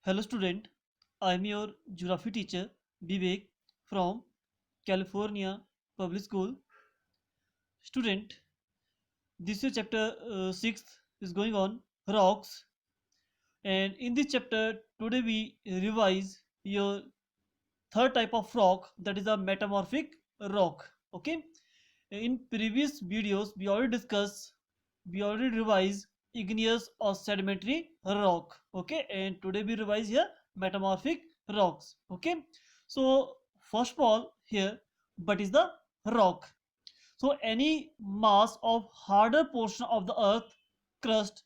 Hello student, I am your geography teacher Vivek from California Public School. Student, this is chapter 6 is going on rocks, and in this chapter today we revise your third type of rock, that is a metamorphic rock. Okay, in previous videos we already revised igneous or sedimentary rock. Okay, and today we revise here metamorphic rocks. Okay, so first of all here, what is the rock? So any mass of harder portion of the earth crust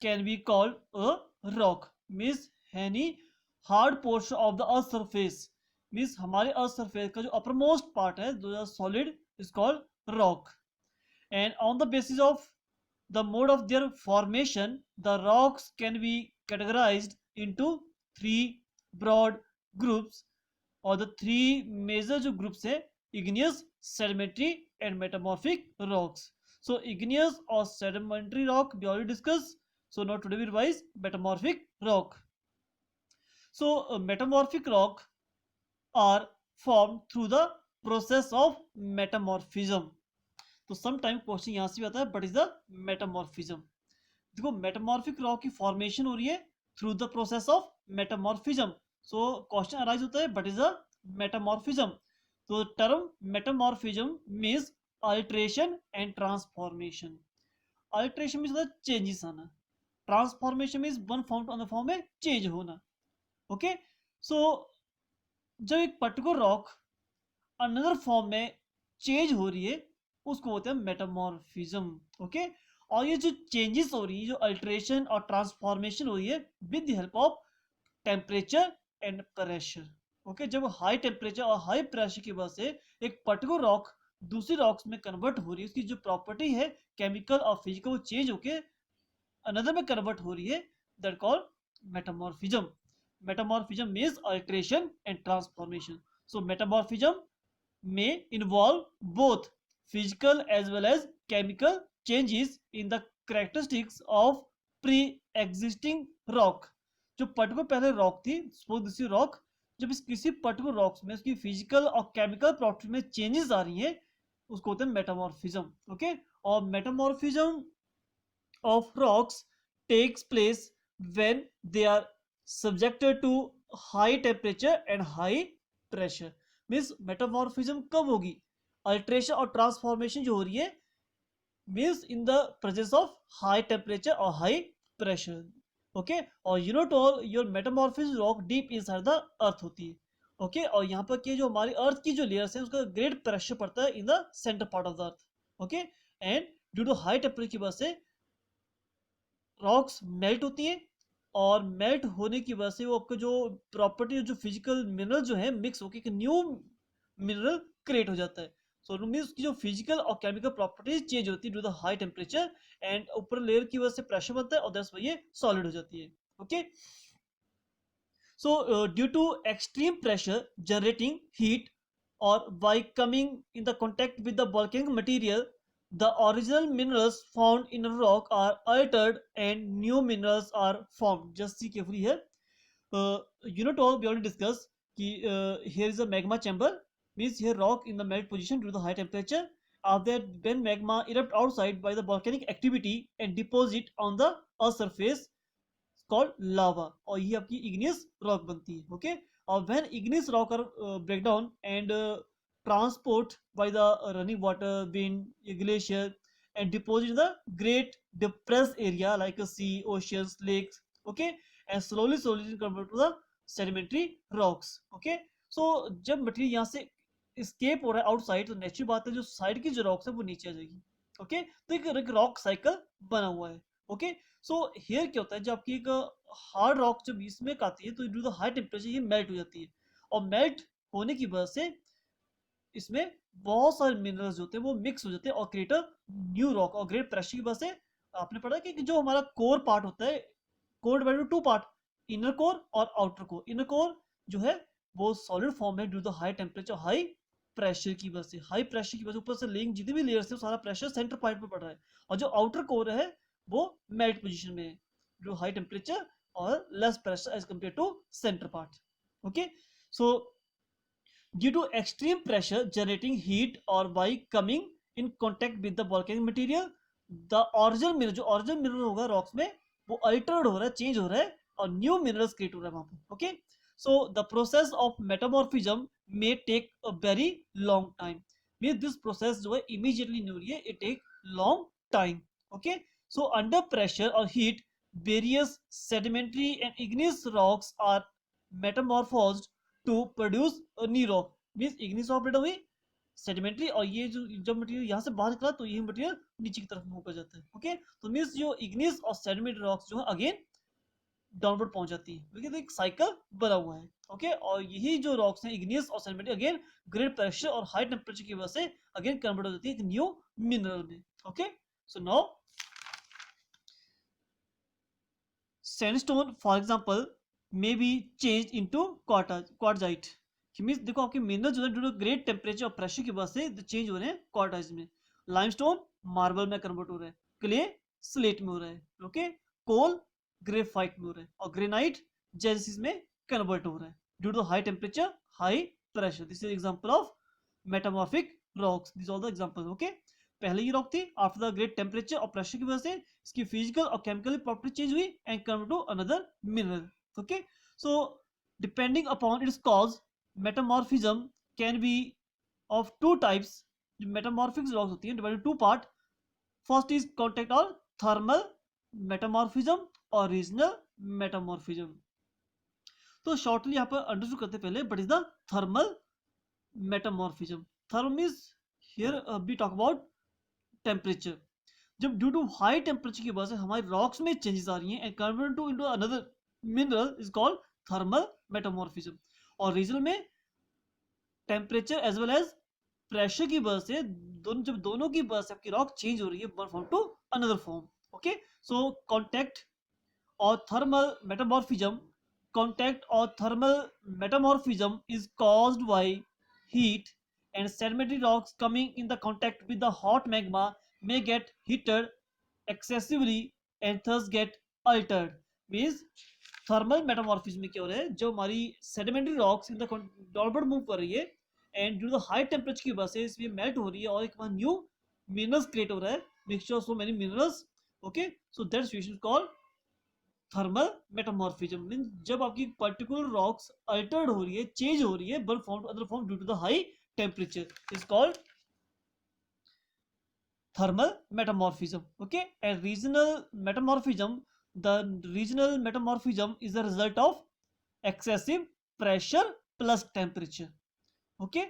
can be called a rock. Means any hard portion of the earth surface, means हमारे earth surface का जो uppermost part है जो solid is called rock. And on the basis of the mode of their formation, the rocks can be categorized into three broad groups, और the three major जो groups है igneous, sedimentary and metamorphic rocks. So igneous or sedimentary rock we already discussed. So now today we revise metamorphic rock. So metamorphic rock are formed through the process of metamorphism. तो some time question यहाँ से भी आता है, what is the metamorphism. देखो metamorphic rock की formation हो रही है through the process of metamorphism. So question arise होता है, बट इज द मेटामॉर्फिज्म. तो term metamorphism means alteration and transformation. Alteration means होता है चेंजेस आना, transformation means one form to another form में चेंज होना. ओके, सो जब एक पर्टिकुलर रॉक अनदर फॉर्म में चेंज हो रही है उसको बोलते हैं मेटामॉर्फिज्म. ओके, और ये जो चेंजेस हो रही है, जो अल्टरेशन और ट्रांसफॉर्मेशन हो रही है with the help of temperature and pressure. Okay, जब हाई टेम्परेचर और हाई प्रेशर की वजह से एक पर्टिकुलर रॉक दूसरी रॉक्स में कन्वर्ट हो रही है, उसकी जो प्रॉपर्टी है केमिकल और फिजिकल वो चेंज होके अनदर में कन्वर्ट हो रही है, that called metamorphism. Metamorphism means alteration and transformation. So metamorphism may involve both physical as well as chemical changes in the characteristics of pre-existing rock. जो particular पहले rock थी, suppose this rock, जब इस किसी particular rocks में उसकी physical और chemical property में चेंजेस आ रही हैं उसको होते हैं मेटामॉर्फिज्म. ओके, और metamorphism of rocks takes place when they are subjected to high temperature and high pressure. Means metamorphism कब होगी? अल्ट्रेशन और ट्रांसफॉर्मेशन जो हो रही है means in the presence of high temperature और हाई प्रेशर. ओके, और you not all your metamorphism rock deep inside the earth होती है. ओके, और यहाँ पर की जो हमारी अर्थ की जो लेयर्स है उसका ग्रेट प्रेशर पड़ता है in the centre part of the earth. Okay, and due to high temperature की वजह से रॉक्स मेल्ट होती हैं, और मेल्ट होने की वजह से वो आपका जो प्रॉपर्टी जो फिजिकल मिनरल जो है मिक्स होकर एक न्यू मिनरल क्रिएट हो जाता है. सो मीन उसकी जो फिजिकल और केमिकल प्रॉपर्टीज चेंज होती है due the high temperature, and ऊपर लेयर की वजह से प्रेशर बनता है और दस ये सॉलिड हो जाती है. Okay, so due to extreme pressure generating heat or by coming in the contact with the volcanic material, the original minerals found in a rock are altered and new minerals are formed. Just see carefully here. You know all we already discussed ki, here is a magma chamber, means here rock in the melt position due to the high temperature. After that, when magma erupt outside by the volcanic activity and deposit on the earth surface called lava, और ये आपकी igneous rock बनती है. Okay, और when igneous rock are break down and transport by the running water, wind, glacier and deposit in the great depressed area like a sea, oceans, lakes. Okay, and slowly convert to the sedimentary rocks. Okay, so जब material यहाँ से escape हो रहा है outside, तो natural बात है जो साइड की जो रॉक्स है वो नीचे आ जाएगी. ओके, तो एक रॉक साइकिल बना हुआ है. ओके, सो हियर क्या होता है, जब आपकी एक हार्ड रॉक जब इसमें आती है तो ड्यू द हाई टेम्परेचर ये मेल्ट हो जाती है, और मेल्ट होने की वजह से इसमें बहुत सारे मिनरल्स होते हैं वो मिक्स हो जाते हैं और क्रिएट अ न्यू रॉक. और ग्रेट प्रेशर की वजह से आपने पढ़ा कि जो हमारा कोर पार्ट होता है, core divided to part, inner core और आउटर कोर. इनर कोर जो है वो सॉलिड फॉर्म है due the high temperature high pressure की वजह से. हाई प्रेशर की वजह से ऊपर से लेइंग जितनी भी लेयर्स है सारा प्रेशर सेंटर पॉइंट पे पड़ रहा है, और जो आउटर कोर है वो मेल्ट पोजीशन में है जो high temperature or less pressure as compared to center part. Okay, so due to extreme pressure generating heat or by coming in contact with the volcanic material, the original mineral, जो original mineral होगा rocks में, वो altered हो रहा है, change हो रहा है और new minerals create हो रहा है वहाँ पे. Okay, so the process of metamorphism may take a very long time. Means this process जो है immediately नहीं हो रही है, it take long time. Okay, so under pressure or heat, various sedimentary and igneous rocks are metamorphosed to produce a new rock. Means Ignis operator हुई sedimentary, और ये जो जब मटेरियल यहाँ से बाहर निकला तो यही मटेरियल नीचे की तरफ मूव कर जाता है. ओके, तो मीन्स जो इग्निस और सेडिमेंट्री रॉक्स जो है अगेन डाउनवर्ड पहुंच जाती है, क्योंकि तो एक साइकिल बना हुआ है. ओके, और यही जो रॉक्स हैं इग्नियस और सेडिमेंट्री अगेन ग्रेट प्रेशर और हाई टेम्परेचर की वजह से अगेन कन्वर्ट हो जाती है एक न्यू मिनरल में. Okay, so now sandstone for example may be change into quartzite. Means देखो आपके मिनरल जो है ड्यू टू ग्रेट टेम्परेचर और प्रेशर की वजह से चेंज हो रहे हैं क्वार्टाइज में. लाइमस्टोन मार्बल में कन्वर्ट हो रहा है, क्ले स्लेट में हो रहा है. ओके, कोल ग्रेफाइट में हो रहा है, और ग्रेनाइट जेनेसिस में कन्वर्ट हो रहा है due to high temperature high pressure. This is example of metamorphic rocks. This all the example. Okay, पहले ये रॉक थी, आफ्टर द ग्रेट टेम्परेचर और प्रेशर की वजह से इसकी फिजिकल और केमिकल प्रॉपर्टी चेंज हुई and convert to another mineral. Okay, so depending upon its cause metamorphism can be of two types. Metamorphic rocks होती हैं divided two part. First is contact or thermal metamorphism और regional metamorphism. तो shortly यहाँ पर understood करते पहले what is the thermal metamorphism. Thermal is here we talk about temperature. जब due to high temperature की वजह से हमारे rocks में changes आ रही हैं and convert to into another mineral is called thermal metamorphism. और रीजनल में temperature as well as pressure की वजह से जब दोनों की वजह से आपकी रॉक चेंज हो रही है one form to another form. Okay, so contact और thermal metamorphism is caused by heat and sedimentary rocks coming in the contact with the hot magma may get heated excessively and thus get altered. Means thermal metamorphism में क्या हो रहा है, जो हमारी sedimentary rocks in the downward move कर रही है and due to the high temperature की वजह से इसमें मेल्ट हो रही है और एक न्यू मिनरल्स क्रिएट हो रहा है, mixture of so many minerals. Okay, so that situation called thermal metamorphism. Means जब आपकी पर्टिकुलर रॉक्स अल्टर्ड हो रही है, चेंज हो रही है one form to other form due to the high temperature, is called thermal metamorphism. Okay, and regional metamorphism, the regional metamorphism is a result of excessive pressure plus temperature. Okay,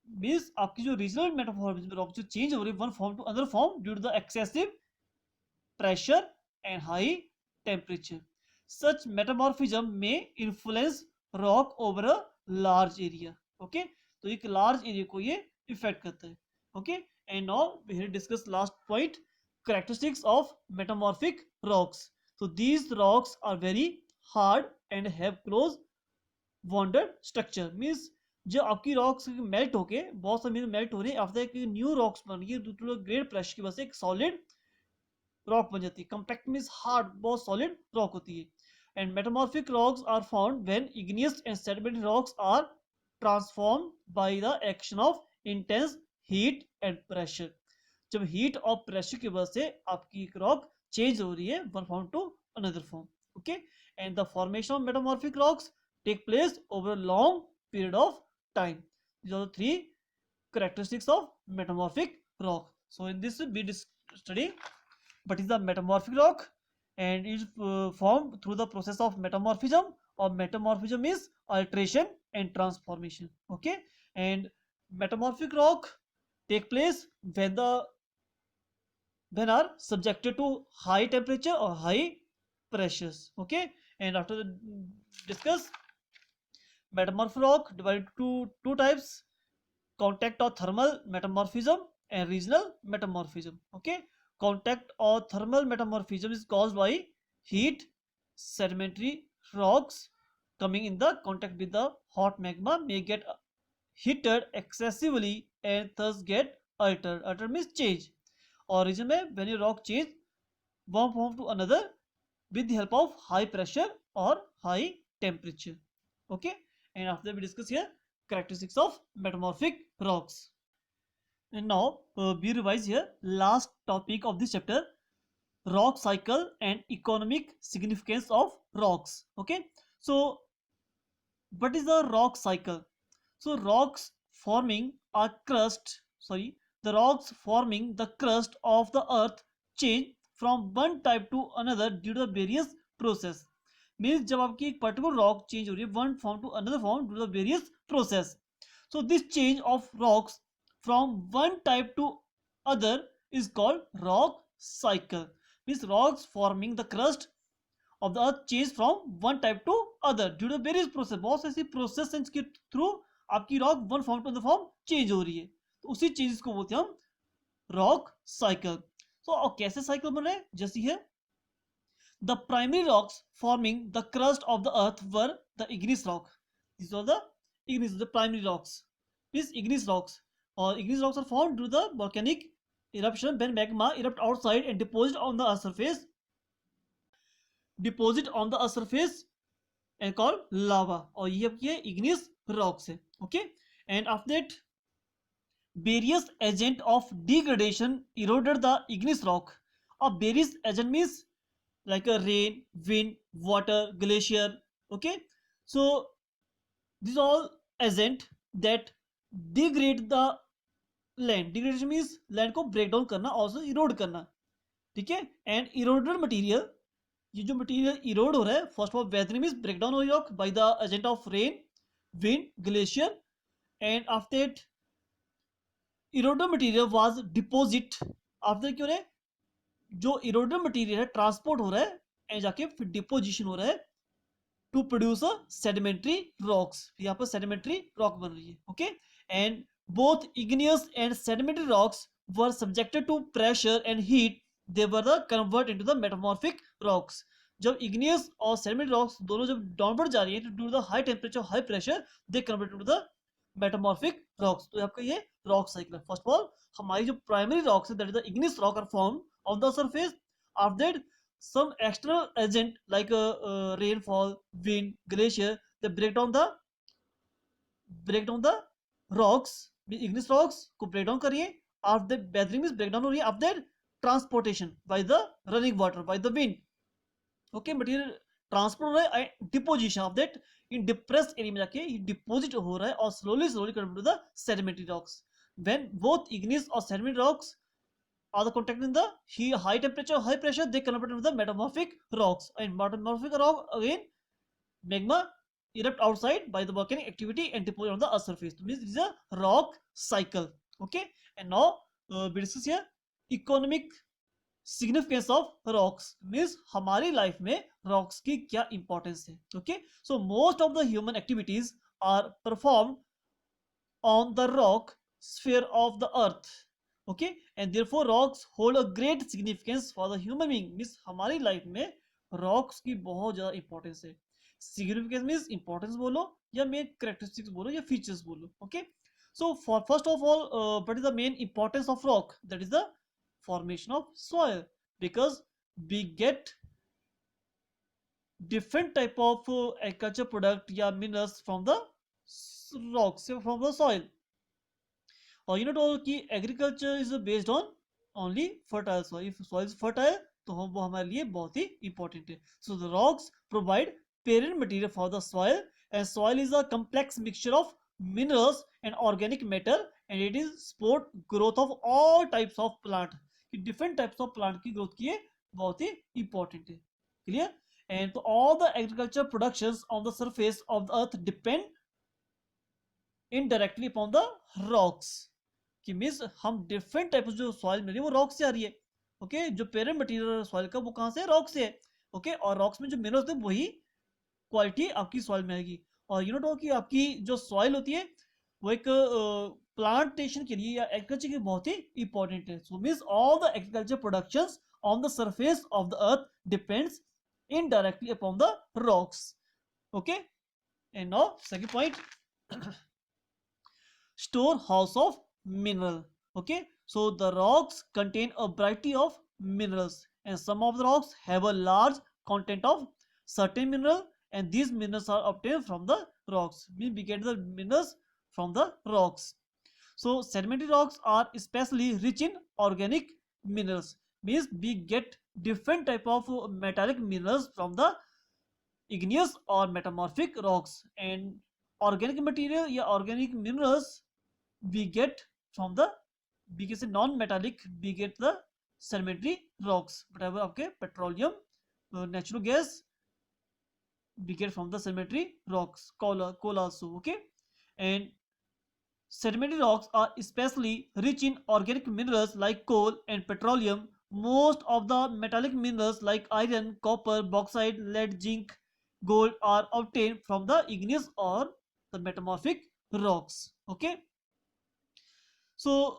means आपकी जो regional metamorphism rock जो change हो रही है one form to other form due to the excessive pressure and high temperature. Such metamorphism may influence rock over a large area. Okay, तो एक large area को ये इफेक्ट करता है. Okay, and now we will discuss last point, characteristics of metamorphic rocks. So these rocks are very hard and have close bonded structure. Means जो आपकी rocks melt होके बहुत सारे मेल्ट हो रही है आफ्टर एक न्यू रॉक्स बन रही है ड्यू टू ग्रेट प्रेशर की वजह से एक सॉलिड रॉक बन जाती है. कंपैक्ट मींस हार्ड, बहुत सॉलिड रॉक होती है. And metamorphic rocks are found when igneous and sedimentary rocks are transformed by the action of intense heat and pressure. जब हीट और प्रेशर की वजह से आपकी एक रॉक चेंज हो रही है one form to another form. Okay, and the formation of metamorphic rocks take place over a long period of time. These are the three characteristics of metamorphic rock. So in this we study what is the metamorphic rock, and it is formed through the process of metamorphism, or metamorphism is alteration and transformation. Okay, and metamorphic rock take place when are subjected to high temperature or high pressures. Okay, and after discuss metamorphic rock divided to two types, contact or thermal metamorphism and regional metamorphism. Okay, contact or thermal metamorphism is caused by heat. Sedimentary rocks coming in the contact with the hot magma may get heated excessively and thus get altered. Altered means change. Or region में when a rock change one form to another, with the help of high pressure or high temperature. Okay, and after we discuss here characteristics of metamorphic rocks. And now we revise here last topic of this chapter, rock cycle and economic significance of rocks. Okay, so what is the rock cycle? So rocks forming a crust, sorry, the rocks forming the crust of the earth change from one type to another due to various process. Means जब आपकी एक particular rock change हो रही है one form to another form due to the various process. So this change of rocks from one type to other is called rock cycle. Means rocks forming the crust of the earth change from one type to other due to various process. बहुत ऐसी process के through आपकी rock one form to other form change हो रही है, तो उसी changes को बोलते हैं हम रॉक साइकिल. तो और कैसे साइकिल बन रहे हैं, जैसी है the primary rocks forming the crust of the earth were the igneous rock. This are the igneous, the primary rocks means igneous rocks. और igneous rocks are formed due the volcanic eruption when magma erupt outside and deposit on the earth surface, deposit on the earth surface and called lava. और ये अब ये igneous rocks है. Okay, and after that various agent of degradation eroded the igneous rock. और various agent means like rain, wind, water, glacier. Okay, so this all agent that degrade the land. Degradation means land को break down करना, also erode करना. ठीक है, and eroded material, ये जो material Erode हो रहा है, first of weathering means break down हो rock by the agent of rain, wind, glacier. And after that eroded material was deposit. After क्यों है जो इरोडेड मटीरियल है ट्रांसपोर्ट हो रहा है एंड जाके फिर डिपोजिशन हो रहा है to produce a sedimentary rocks. यहाँ पर सेडिमेंट्री रॉक बन रही है. Okay, and both igneous and sedimentary rocks were subjected to pressure and heat. They were the convert into the metamorphic rocks. जब igneous और sedimentary rocks दोनों जब downward जा रही है to do the high temperature, high pressure, they convert into the metamorphic rocks. तो आपका ये rock cycle है. First of all, हमारी जो primary rocks है, that is the igneous rock, are formed on the surface. After that, some external agent like rainfall, wind, glacier, they break down the rocks. igneous rocks को break down करिए. After that, weathering means break down हो रही है. After that, transportation by the running water, by the wind. Okay, material transport हो रहा है and deposition of that in depressed area में जाके ये डिपोजिट हो रहा है और slowly convert to the sedimentary rocks. When both igneous और sedimentary rocks are the contact in the high temperature, high pressure, they convert to the metamorphic rocks. And metamorphic rock again magma erupt outside by the volcanic activity and deposit on the earth surface. So means this is a rock cycle. Okay, and now we discuss here economic significance of rocks. Means हमारी life में rocks की क्या importance है. Okay, so most of the human activities are perform on the rock sphere of the earth. Okay, and therefore rocks hold a great significance for the human being. Means हमारी life में rocks की बहुत ज्यादा importance है. Significance means importance बोलो या main characteristics बोलो या फीचर्स बोलो. Okay, so for first of all what is the main importance of rock? That is the formation of soil, because we get different type of agriculture product या minerals from the rocks, from the soil. और you know told कि agriculture is based on only fertile soil. If soil is fertile तो वो हमारे लिए बहुत ही important है. So the rocks provide parent material for the soil, and soil is a complex mixture of minerals and organic matter, and it is support growth of all types of plant. कि different types of plant की growth की है बहुत ही important है. Clear? And तो all the agriculture productions on the surface of the earth depend indirectly upon the rocks. कि means हम different type जो सॉइल मिल रही है वो रॉक से आ रही है. ओके, जो पेरेंट मटेरियल सॉइल का वो कहाँ से? रॉक से है. ओके, और रॉक्स में जो मिनरल्स है वही क्वालिटी आपकी सॉइल में आएगी. और यू नो कि आपकी जो सॉइल होती है वो एक प्लांटेशन के लिए या एग्रीकल्चर के बहुत ही इंपॉर्टेंट है. सो means all the agriculture productions on the surface of the earth depends indirectly upon the rocks. Okay, and now second point, store house of mineral. Okay, so the rocks contain a variety of minerals, and some of the rocks have a large content of certain mineral, and these minerals are obtained from the rocks. We get the minerals from the rocks. So sedimentary rocks are especially rich in organic minerals. Means we get different type of metallic minerals from the igneous or metamorphic rocks, and organic material या organic minerals we get from the, we can say non-metallic, we get the sedimentary rocks. whatever आपके petroleum, natural gas we get from the sedimentary rocks, coal also. Okay, and sedimentary rocks are especially rich in organic minerals like coal and petroleum. Most of the metallic minerals like iron, copper, bauxite, lead, zinc, gold are obtained from the igneous or the metamorphic rocks. Okay, so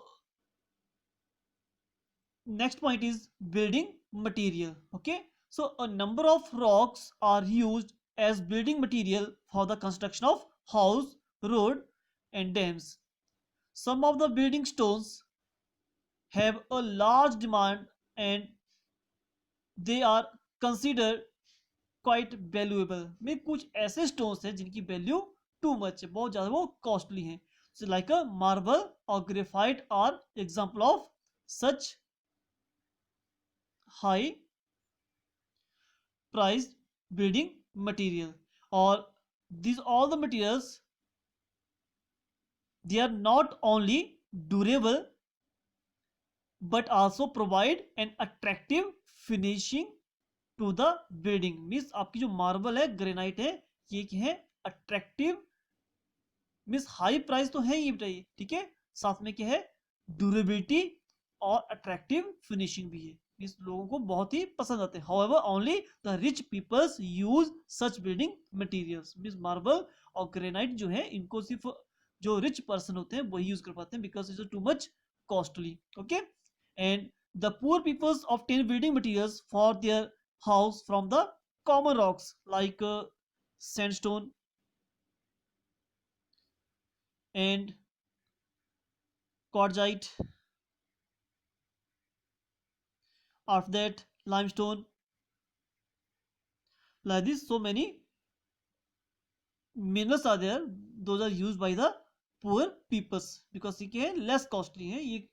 next point is building material. Okay, so a number of rocks are used as building material for the construction of house, road, and dams. Some of the building stones have a large demand, and they are considered quite valuable. में कुछ ऐसे stones हैं जिनकी value too much है, बहुत ज़्यादा वो costly हैं. So like a marble or graphite are example of such high priced building material. Or these all the materials, they are not only durable but also provide an attractive finishing to the building. Means आपकी जो marble है, granite है, ये क्या है, attractive. Means high price तो है ये बताइए, ठीक है, साथ में क्या है, ड्यूरेबिलिटी और अट्रैक्टिव फिनिशिंग भी है. मीन्स लोगों को बहुत ही पसंद आते हैं. However only the rich peoples use such building materials. Means marble और ग्रेनाइट जो है, इनको सिर्फ जो रिच पर्सन होते हैं वही यूज कर पाते हैं, because it's too much costly. Okay, and the poor peoples obtain building materials for their house from the common rocks like sandstone and quartzite, after that limestone. Like this, so many minerals are there, those are used by the poor peoples because ये less costly है, ये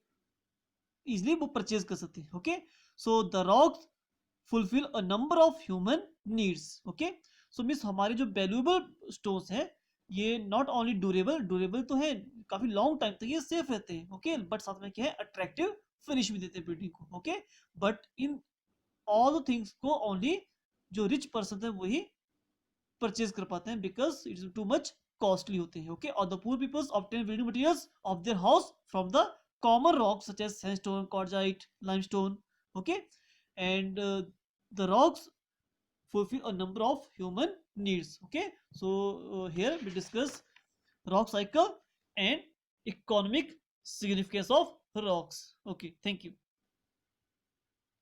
easily वो purchase कर सकते हैं. Okay, so the rocks fulfill a number of human needs. Okay, so means हमारे जो valuable stones हैं, ये नॉट ओनली ड्यूरेबल तो है, काफी लॉन्ग टाइम तक ये सेफ रहते हैं. ओके, बट साथ में क्या है, अट्रैक्टिव फिनिश भी देते हैं बिल्डिंग को. Okay, but in all the things को ओनली जो रिच पर्सन है वही परचेज कर पाते हैं, because it is too much costly होते हैं. ओके, और the poor peoples obtain building materials of their house from the common rock such as sandstone, quartzite, limestone. Okay, and the rocks fulfill a number of human needs. Okay, so here we discuss rock cycle and economic significance of rocks. Okay, thank you.